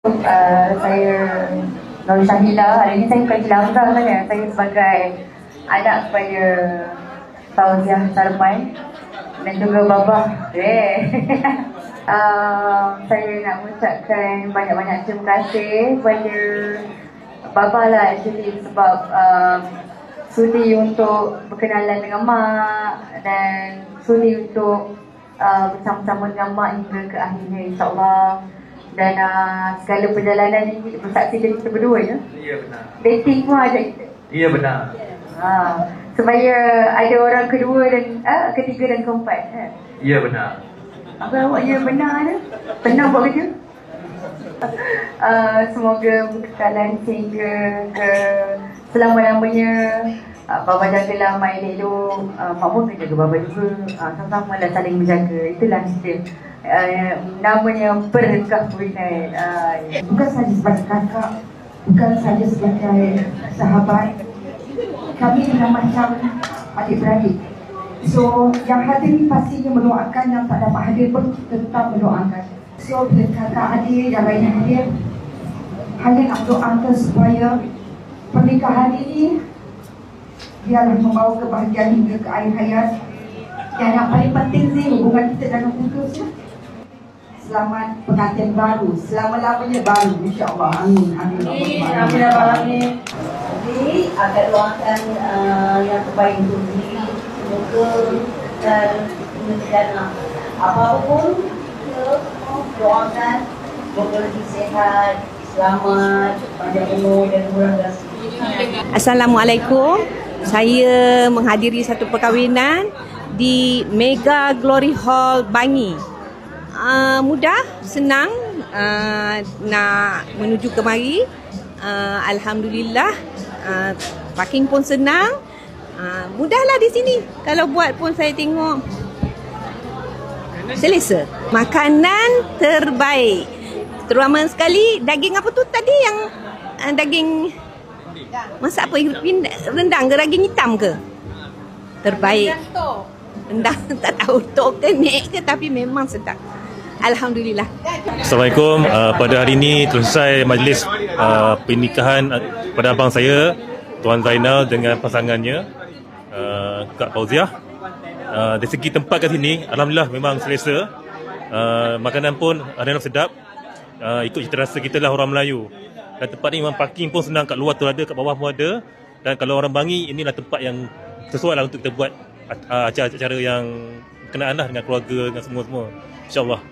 Saya Nur Syahila. Hari ini saya bukan Cik Hamzah sebenarnya. Saya sebagai anak kepada Fauziah Sarman dan juga Babah. Saya nak mengucapkan banyak-banyak terima kasih kepada Babah lah actually sebab sudi untuk berkenalan dengan Mak dan sudi untuk bersama-sama dengan Mak hingga ke akhirnya, insyaAllah. Dan segala perjalanan ini bersaksi dari kita berdua ya? Ya, benar. Dating pun ada kita? Ya, benar. Supaya ada orang kedua dan ketiga dan keempat. Ya, benar. Apa awak ya benar ni? Pernah buat kerja? Semoga berkekalan sehingga ke selama-lamanya. Baba jagalah Mak elok-elok, Mak pun kena jaga Baba juga. Sama-sama lah saling menjaga. Itulah kita. Namanya berkah perhubungan. Bukan sahaja sebagai kakak, bukan sahaja sebagai sahabat, kami dengan macam adik-beradik. So yang hadir pastinya mendoakan, yang tak dapat hadir pun tetap mendoakan. So bila kakak adik yang lain hadir, hanya nak doakan supaya pernikahan ini biarlah membawa kebahagiaan hingga ke akhir hayat. Yang paling penting sih hubungan kita jangan putus. Selamat pengantin baru, selama-lamanya baru, insya-Allah. Amin. Amin. Amin. Jadi akan doakan yang terbaik untuk diri, semoga dan apapun kita doakan semoga lebih sehat, selamat, panjang umur dan murah rezeki. Assalamualaikum. Saya menghadiri satu perkahwinan di Mega Glory Hall Bangi. Mudah, senang nak menuju kemari. Alhamdulillah, parking pun senang. Mudahlah di sini. Kalau buat pun saya tengok selesa. Makanan terbaik. Terutama sekali daging apa tu tadi yang daging masak apa? Rendang ke daging hitam ke? Terbaik. Rendang tak tahu tok ke nek ke, tapi memang sedap. Alhamdulillah. Assalamualaikum. Pada hari ini selesai majlis pernikahan pada abang saya, Tuan Zainal dengan pasangannya, Kak Fauziah. Dari segi tempat kat sini, alhamdulillah memang selesa. Makanan pun ada sedap. Ikut cita rasa kita lah orang Melayu. Dan tempat ni memang parking pun senang, kat luar tu ada, kat bawah pun ada. Dan kalau orang Bangi, inilah tempat yang sesuai lah untuk kita buat acara-acara yang berkenaan lah dengan keluarga, dengan semua-semua. InsyaAllah.